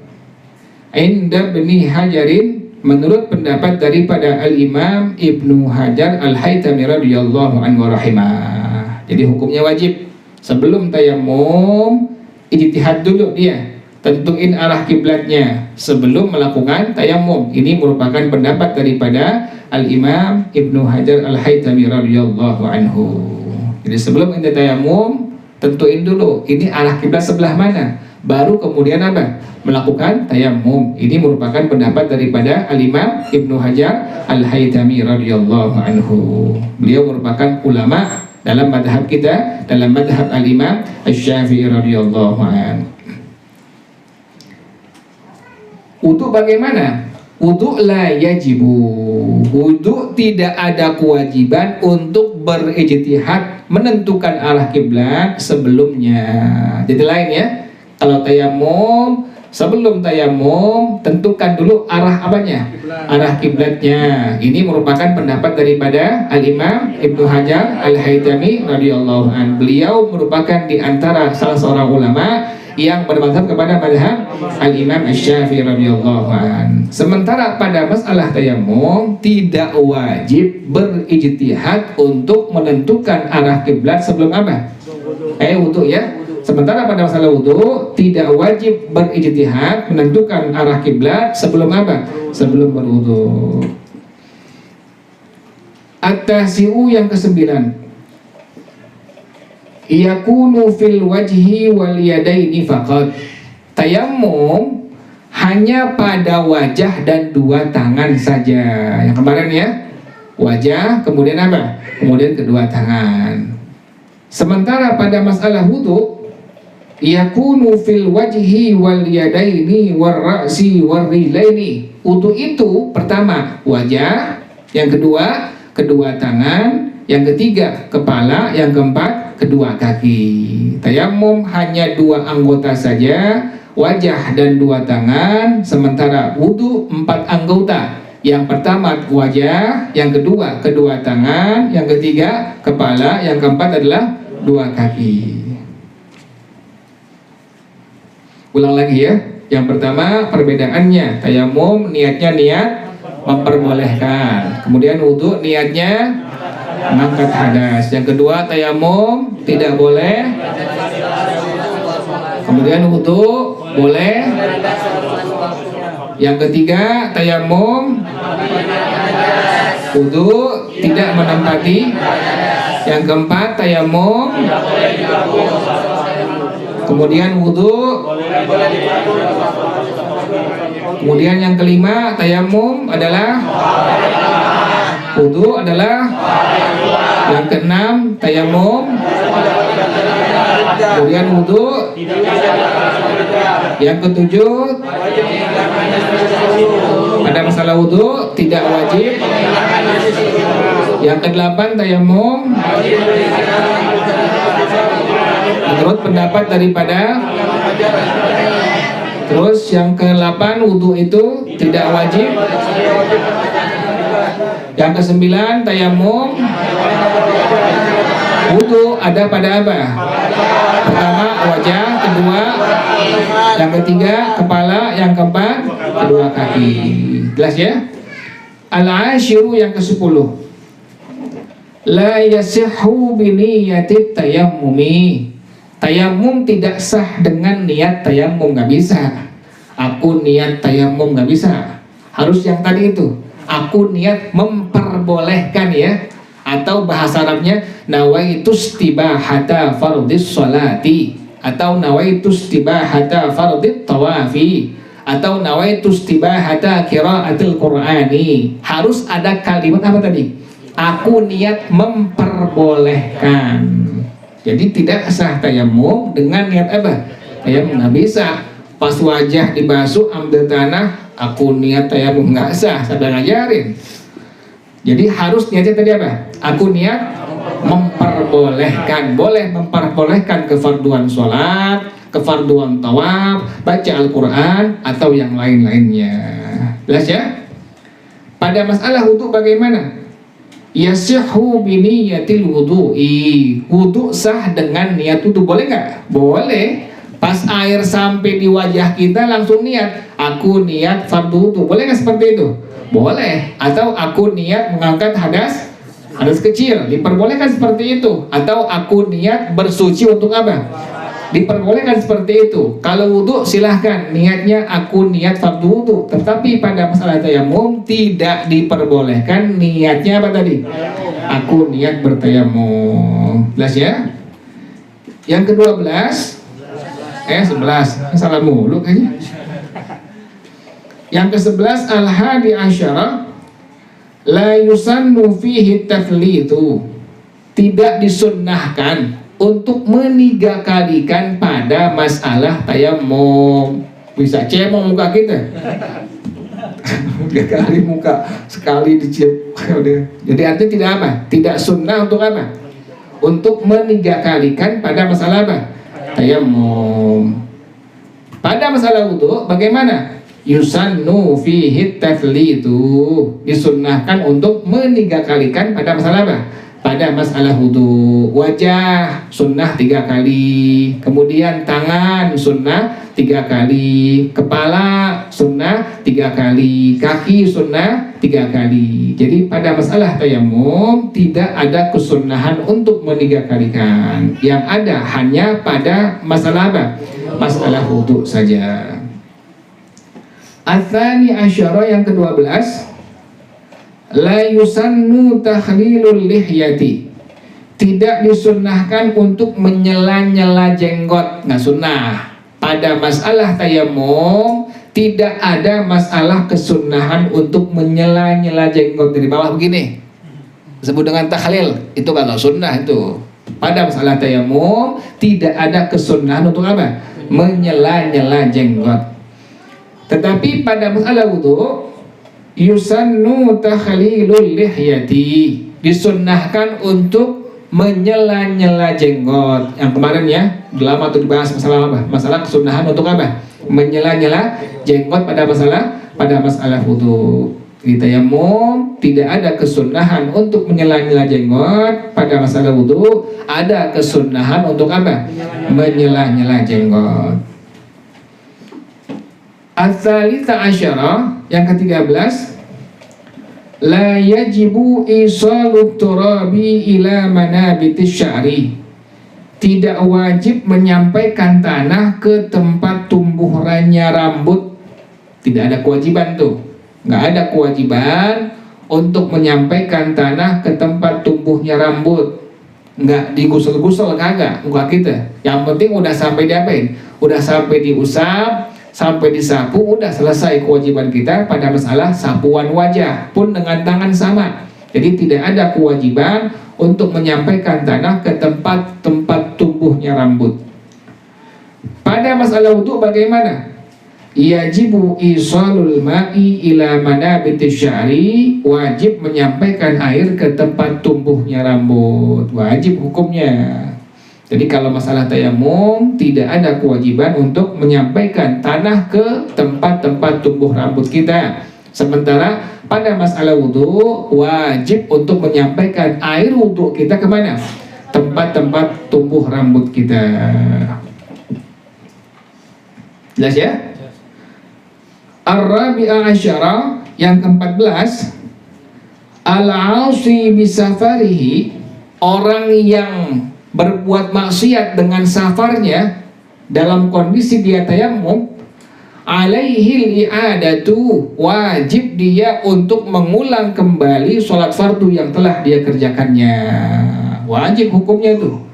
Inda Ibnu Hajarin, menurut pendapat daripada Al-Imam Ibnu Hajar Al-Haytami radhiyallahu anhu rahimah. Jadi hukumnya wajib sebelum tayamum ijtihad dulu dia, tentuin arah kiblatnya sebelum melakukan tayamum. Ini merupakan pendapat daripada Al-Imam Ibnu Hajar Al-Haytami radhiyallahu anhu. Jadi sebelum ente tayamum, tentuin dulu ini arah kiblat sebelah mana, baru kemudian apa? Melakukan tayamum. Ini merupakan pendapat daripada Al-Imam Ibnu Hajar Al-Haytami radhiyallahu anhu. Beliau merupakan ulama dalam madhab kita, dalam madhab Al-Imam Asy-Syafi'i radhiyallahu anhu. Wudu bagaimana? Wudu la yajibu. Wudu tidak ada kewajiban untuk berijtihad menentukan arah kiblat sebelumnya. Jadi lain ya. Kalau tayamum, sebelum tayamum tentukan dulu arah apanya? Arah kiblatnya. Ini merupakan pendapat daripada Al-Imam Ibnu Hajar Al-Haytami radhiyallahu anhu. Beliau merupakan di antara salah seorang ulama yang bermadzhab kepada madhab Al-Imam Asy-Syafi'i radhiyallahu anhu. Sementara pada masalah tayamum tidak wajib berijtihad untuk menentukan arah kiblat sebelum apa? Wudu ya. Sementara pada masalah wudu tidak wajib berijtihad menentukan arah kiblat sebelum apa? Sebelum berwudu. At-tasi'u yang ke-9, yakunu fil wajhi wal yadaini faqat. Tayammum hanya pada wajah dan dua tangan saja. Yang kemarin ya, wajah, kemudian apa? Kemudian kedua tangan. Sementara pada masalah wudu, yakunu fil wajhi wal yadaini war ra'si war rilaini. Wudu itu pertama wajah, yang kedua kedua tangan, yang ketiga kepala, yang keempat kedua kaki. Tayammum hanya dua anggota saja, wajah dan dua tangan, sementara wudu 4 anggota. Yang pertama wajah, yang kedua kedua tangan, yang ketiga kepala, yang keempat adalah dua kaki. Ulang lagi ya. Yang pertama perbedaannya, tayammum niatnya niat memperbolehkan. Kemudian wudu niatnya mengangkat hadas. Yang kedua tayammum tidak boleh. Kemudian wudu boleh. Yang ketiga tayammum, wudu tidak menempati. Yang keempat tayammum, kemudian wudu. Kemudian yang kelima tayammum adalah wudu adalah. Yang keenam tayammum, kemudian wudu. Yang ketujuh pada masalah wudu tidak wajib. Yang kedelapan tayammum menurut pendapat daripada. Terus yang ke-8 wudu itu tidak wajib. Yang ke-9 tayammum, wudu ada pada apa? Pertama wajah, kedua, yang ketiga kepala, yang keempat kedua kaki. Jelas ya? Al-ashiru yang ke-10, la yasihhu biniyatit tayammumi. Tayammum tidak sah dengan niat tayammum, nggak bisa. Aku niat tayammum nggak bisa. Harus yang tadi itu. Aku niat memperbolehkan ya. Atau bahasa Arabnya nawaitu istibahata fardhis sholati, atau nawaitu istibahata fardhit tawafi, atau nawaitu istibahata qiraatil qur'ani. Harus ada kalimat apa tadi? Aku niat memperbolehkan. Jadi tidak sah tayammum dengan niat apa? Tayammum nggak bisa. Pas wajah dibasuh ambil tanah, aku niat tayammum nggak sah. Saya ngajarin. Jadi harus niatnya tadi apa? Aku niat memperbolehkan. Boleh memperbolehkan kefarduan sholat, kefarduan tawaf, baca Al-Quran, atau yang lain-lainnya. Jelas ya? Pada masalah wudu bagaimana? Yasihhu biniyatil wudu'i. Wudu sah dengan niat wudu. Boleh nggak? Boleh. Pas air sampai di wajah kita langsung niat, aku niat fardu wudu. Boleh nggak seperti itu? Boleh. Atau aku niat mengangkat hadas kecil, diperbolehkan seperti itu. Atau aku niat bersuci untuk apa? Diperbolehkan seperti itu. Kalau wudu silahkan, niatnya aku niat fardu wudu. Tetapi pada masalah tayammum tidak diperbolehkan. Niatnya apa tadi? Aku niat bertayammum. Jelas ya? Yang ke-12 11 salah mulu kayaknya. Yang ke-11 al-hadi asyara la yusannu fihi tathlitu. Tidak disunnahkan untuk menigakalikan pada masalah tayammum. Bisa cemong muka kita. 3 kali muka, sekali dicip. Jadi artinya tidak apa? Tidak sunnah untuk apa? Untuk menigakalikan pada masalah apa? Tayammum. Pada masalah wudu bagaimana? Yusannu fihi tathlitu. Disunnahkan untuk menigakalikan pada masalah apa? Pada masalah wudu. Wajah sunnah 3 kali, kemudian tangan sunnah 3 kali, kepala sunnah 3 kali, kaki sunnah 3 kali. Jadi pada masalah tayammum tidak ada kesunnahan untuk menigakalikan. Yang ada hanya pada masalah apa? Masalah wudu saja. Atsani asyara yang ke-12, la yusannu takhlilul lihyati. tidak disunnahkan untuk menyela-nyela jenggot, nggak sunnah. Pada masalah tayamum tidak ada masalah kesunnahan untuk menyela-nyela jenggot dari bawah begini, disebut dengan takhlil. Itu kalau sunnah itu. Pada masalah tayamum tidak ada kesunnahan untuk apa? Menyela-nyela jenggot. Tetapi pada masalah wudu yusannu takhlilul lihyati, disunnahkan untuk menyela-nyela jenggot. Yang kemarin ya, lama tuh dibahas masalah apa? Masalah kesunahan untuk apa? Menyela-nyela jenggot pada masalah wudu. Di tayamum tidak ada kesunahan untuk menyela-nyela jenggot. Pada masalah wudu ada kesunahan untuk apa? Menyela-nyela jenggot. Ats-tsalitsah asyara, yang ke-13, la yajibu isalut turabi ila manabitis sya'ri, tidak wajib menyampaikan tanah ke tempat tumbuhannya rambut. Tidak ada kewajiban tuh, nggak ada kewajiban untuk menyampaikan tanah ke tempat tumbuhnya rambut. Nggak digusel-gusel, kagak, enggak kita. Yang penting udah sampai diapain? Udah sampai diusap, sampai disapu, udah selesai kewajiban kita pada masalah sapuan wajah pun dengan tangan sama. Jadi tidak ada kewajiban untuk menyampaikan tanah ke tempat-tempat tumbuhnya rambut. Pada masalah wudu bagaimana? Yajibu isalul ma'i ila manabitis sya'ri, wajib menyampaikan air ke tempat tumbuhnya rambut, wajib hukumnya. Jadi kalau masalah tayamum tidak ada kewajiban untuk menyampaikan tanah ke tempat-tempat tumbuh rambut kita. Sementara pada masalah wudu wajib untuk menyampaikan air wudu kita kemana? Tempat-tempat tumbuh rambut kita. Jelas ya? Ar-rabi'ah asyara, yang ke-14, al-'asi bisafarihi, orang yang berbuat maksiat dengan safarnya dalam kondisi dia tayamum, alaihil i'adatu, wajib dia untuk mengulang kembali sholat fardu yang telah dia kerjakannya. Wajib hukumnya itu.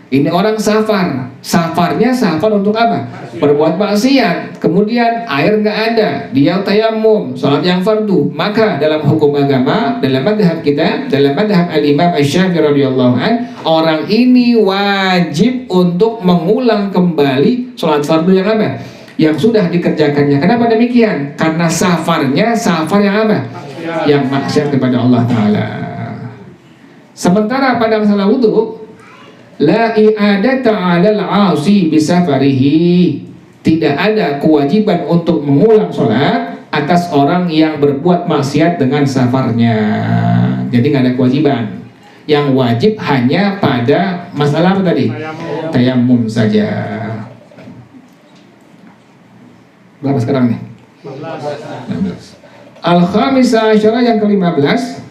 Ini orang safar, safarnya safar untuk apa? Berbuat maksiat, kemudian air nggak ada, dia tayamum, sholat yang fardu. Maka dalam hukum agama, dalam madhab kita, dalam madhab al-imam Asy-Syafi'i radhiyallahu an, orang ini wajib untuk mengulang kembali sholat fardu yang apa? Yang sudah dikerjakannya. Kenapa demikian? Karena safarnya safar yang apa? Yang maksiat kepada Allah Ta'ala. Sementara pada masalah wudu, la i'adata 'alal 'asi bisafarihi, tidak ada kewajiban untuk mengulang sholat atas orang yang berbuat maksiat dengan safarnya. Jadi nggak ada kewajiban. Yang wajib hanya pada masalah apa tadi? Tayamum saja. Berapa sekarang nih? 16. Al-khamisah asyara, yang ke-15,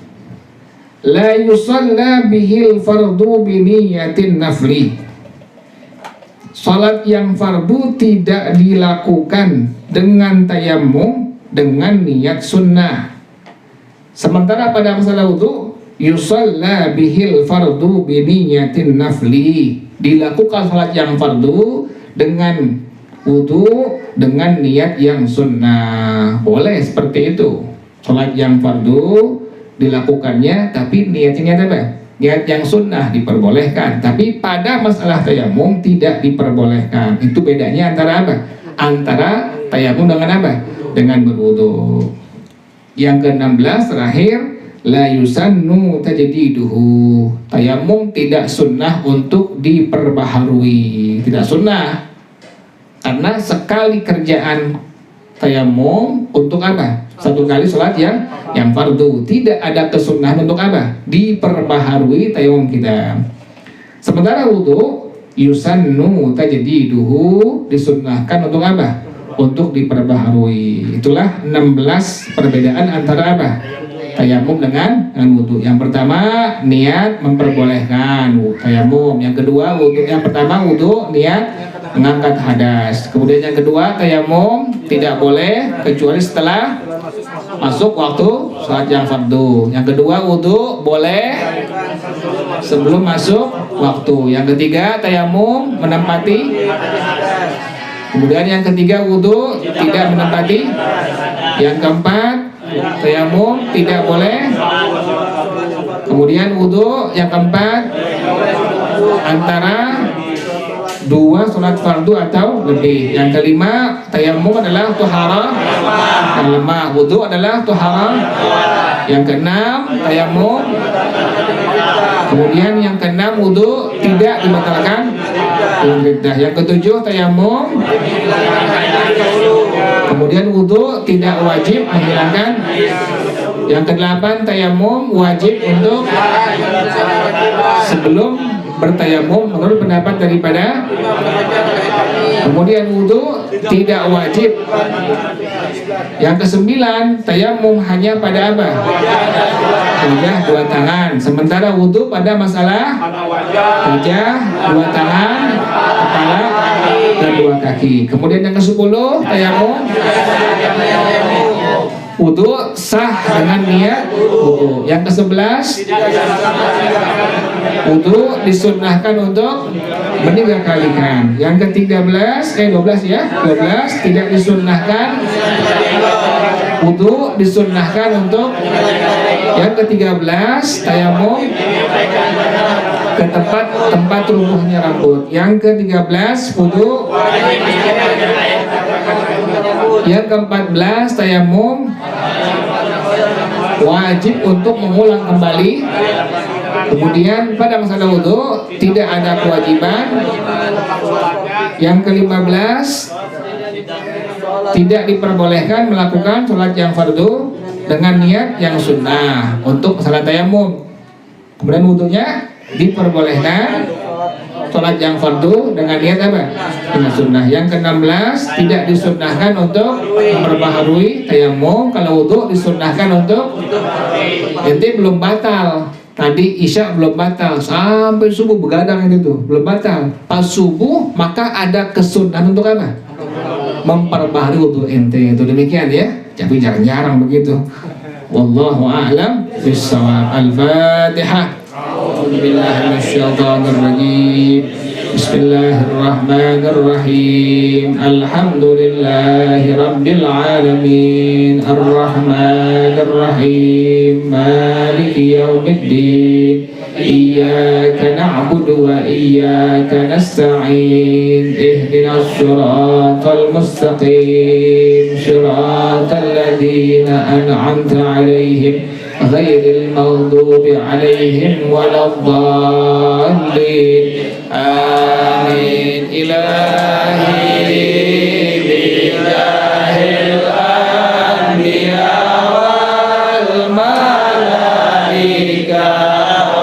la yusalla bihil fardu biniyatin nafli, salat yang fardu tidak dilakukan dengan tayamum dengan niat sunnah. Sementara pada masalah wudu yusalla bihil fardu biniyatin nafli, dilakukan salat yang fardu dengan wudu dengan niat yang sunnah. Boleh seperti itu, salat yang fardu dilakukannya tapi niatnya apa? Niat yang sunnah diperbolehkan. Tapi pada masalah tayamum tidak diperbolehkan. Itu bedanya antara apa? Antara tayamum dengan apa? Dengan berwudu. Yang ke-16 terakhir, la yusannu tajdiduhu, tayamum tidak sunnah untuk diperbaharui. Tidak sunnah karena sekali kerjaan tayamum untuk apa? Satu kali sholat yang fardu. Tidak ada kesunahan untuk apa? Diperbaharui tayamum kita. Sementara wudu yusannu tajdiduhu, disunnahkan untuk apa? Untuk diperbaharui. Itulah 16 perbedaan antara apa? Tayamum dengan wudu. Yang pertama niat memperbolehkan tayamum. Yang kedua wudu. Yang pertama wudu niat mengangkat hadas. Kemudian yang kedua tayamum tidak boleh kecuali setelah masuk waktu sholat yang fardu. Yang kedua, wudu boleh sebelum masuk waktu. Yang ketiga, tayamum menempati. Kemudian yang ketiga, wudu tidak menempati. Yang keempat, tayamum tidak boleh. Kemudian wudu yang keempat antara 2 sholat fardu atau lebih. Yang kelima, tayamum adalah tuharah yang lemah, wudu adalah tuharah. Yang keenam, tayamum. Kemudian yang keenam, wudu tidak dibatalkan dengan riddah. Yang ketujuh, tayamum. Kemudian wudu tidak wajib menghilangkan. Yang kedelapan, tayamum wajib untuk sebelum bertayamum menurut pendapat daripada. Kemudian wudu tidak wajib. Yang kesembilan, tayamum hanya pada apa? Wajah, 2 tangan. Sementara wudu pada masalah wajah, 2 tangan, kepala, dan 2 kaki. Kemudian yang ke-10, tayamum wudu sah dengan niat wudu. Yang ke-11, wudu disunnahkan untuk meniga-kalikan. Yang ke-13, 12 ya, 12 tidak disunnahkan. Wudu disunnahkan untuk. Yang ke-13, tayamum ke tempat tumbuhnya rambut. Yang ke-13, wudu. Yang ke-14, tayamum wajib untuk mengulang kembali. Kemudian pada masalah wudu tidak ada kewajiban. Yang ke-15, tidak diperbolehkan melakukan sholat yang fardu dengan niat yang sunnah untuk salat tayamum. Kemudian wudunya diperbolehkan sholat yang fardu dengan niat apa? Dengan sunnah. Yang ke-16, tidak disunnahkan untuk memperbaharui tayamum. Kalau wudu disunnahkan untuk. Nanti belum batal. Tadi isya belum batal, sampai subuh begadang itu tuh belum batal. Pas subuh maka ada kesunahan untuk apa? Memperbaharui wudu ente. Itu demikian ya. Tapi jarang-jarang begitu. Wallahu a'lam bishawab. Al-Fatihah. A'udzubillahi minasyaitonir rajim. Bismillahirrahmanirrahim. Alhamdulillahi rabbil alamin. Arrahmanir rahim. Maliki yaumiddin. Iyyaka na'budu wa iyyaka nasta'in. Ihdinas siratal mustaqim. Siratal ladzina an'amta 'alaihim ghairil maghdubi 'alaihim waladdallin. Amin. Ilahi billahil anbiya wal malaika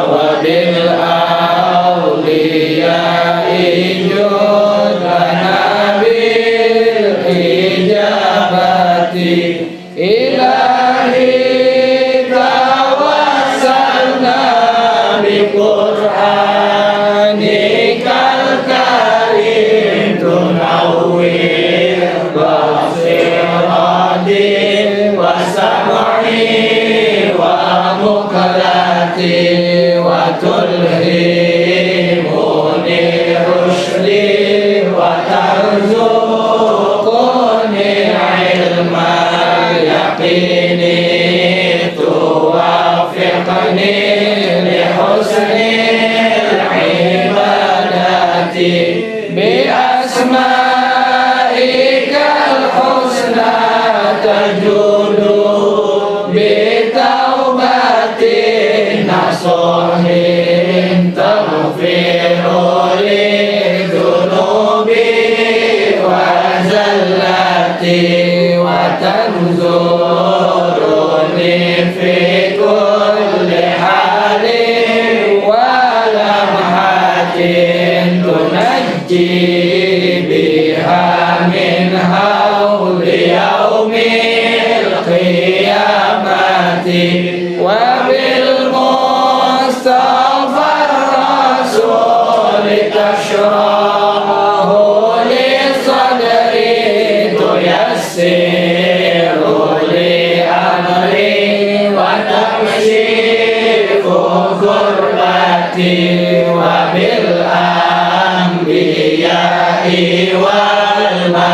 wa bil awliya ijudana bil ijabati. Ilahi tawassalna bi Qur'anikal karim tunawwir basirati wa sam'i wa muqallati wa tulhimuni rushdi wa tarzuquni ilma yaqini tuwafiqni li husnil ibadati bi asma'ikal husna tajudu bi taubatin nasuhin taghfiru li dunubi wa zallati wa tanzuruni fi kulli halin wa lamhatin tunajji biha min hawli yaumil qiyamati wa bil mustafa rasul tashrahu li sadri tuyassiru li amri والملائكة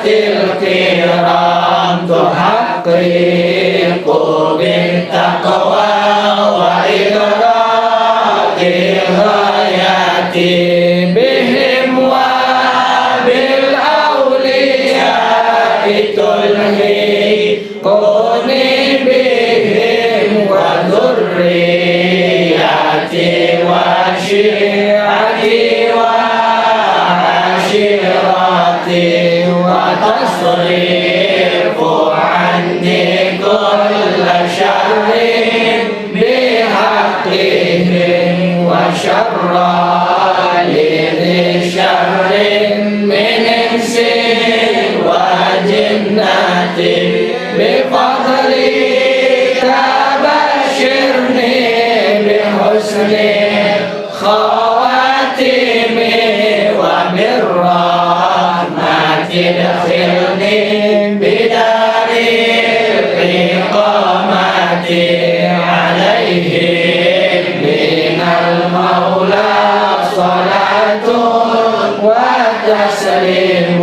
الكرام تحقق بالتقوى وإدراك الغايات بهم وبالأولياء تلهكني بهم وذريتي وشيعتي وعشيرتي وتصرف عني كل شر بحقهم وشر لذي شر من إنس وجنة بفضلك بشرني بحسن خواتم وبالرحمة ادخلني بدار الإقامة عليهم من المولى صلاة وتسليم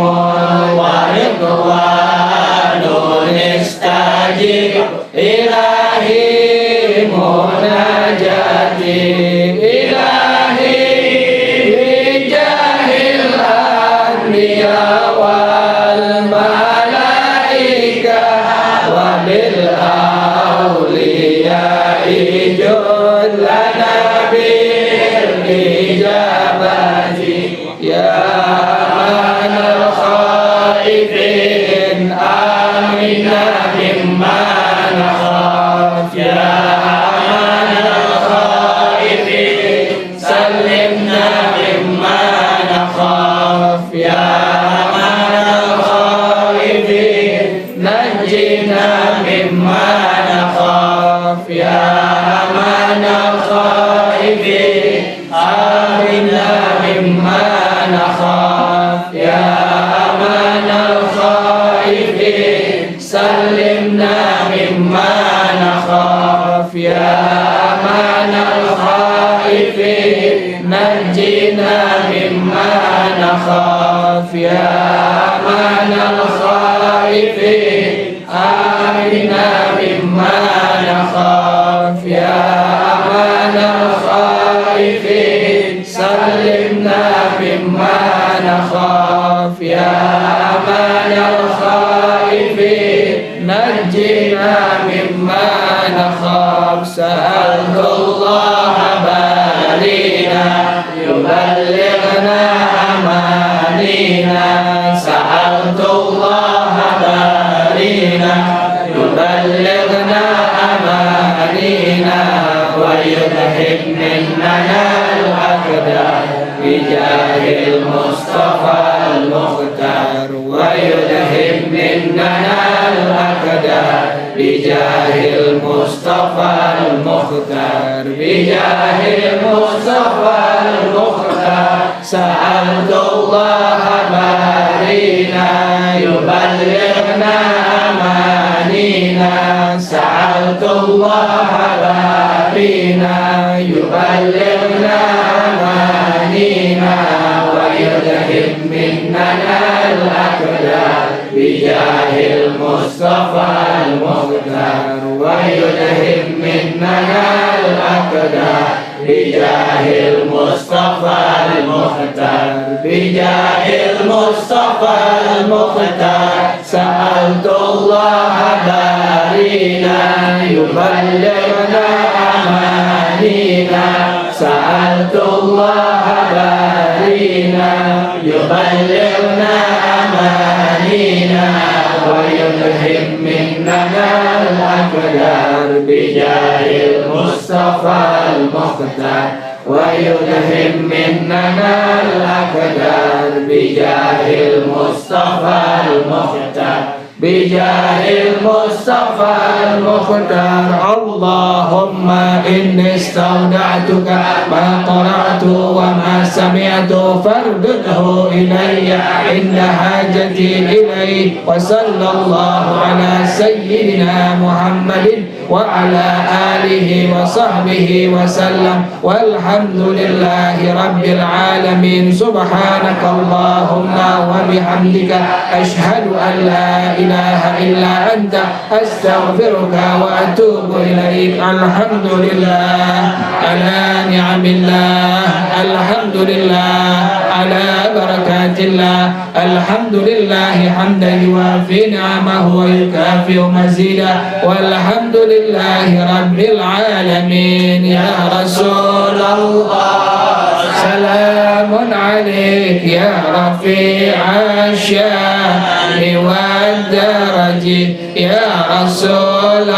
ورضوان استجب إلهي مناجاتي إلهي بجاه الأنبياء والملائكة وبالأولياء جل لنا بالإجابة يا من الخائفين آمنا مما نخاف يا من الخائفين سلمنا مما نخاف يا من الخائفين نجنا مما نخاف يا من الخائفين آمنا مما نخاف يا من الخائفين سلمنا مما نخاف يا من الخائفين نجنا مما نخاف يا من الخائفين آمنا مما نخاف يا من الخائفين سلمنا مما نخاف يا من الخائفين نجنا مما نخاف سألت الله بارينا يبلغنا أمانينا سألت الله بارينا يبلغنا أمانينا ويذهب مننا الأقدار بجاه المصطفى المختار ويذهب مننا الأقدار بجاه المصطفى المختار بجاه المصطفى المختار سألت الله بارينا يبلغنا أمانينا سألت الله بارينا يبلغنا أمانينا ويذهب مننا الأقدار بجاه المصطفى المختار ويذهب مننا الأقدار بجاه المصطفى المختار بجاه المصطفى المختار سألت الله بارينا يبلغنا أمانينا سألت الله بارينا يبلغنا أمانينا ويذهب مننا الأقدار بجاه المصطفى المختار ويذهب مننا الأقدار بجاه المصطفى المختار بجاه المصطفى المختار اللهم إني استودعتك ما قرأت وما سمعت فاردده إلي عند حاجتي إليه وصلى الله على سيدنا محمد wa ala alihi wa sahbihi wa sallam walhamdulillahi rabbil alamin. Subhanakallahumma wa bihamdika asyhadu an la ilaha illa anta astaghfiruka wa atubu ilaik. Alhamdulillah ala ni'amillah, alhamdulillah ala barakatillah, alhamdulillah hamdan yuwafi ni'amahu wa yukafi'u mazida, walhamdulillahi rabbil alamin. Ya Rasulullah salamun alaik ya rafi'a sya'ni wad daraji ya Rasul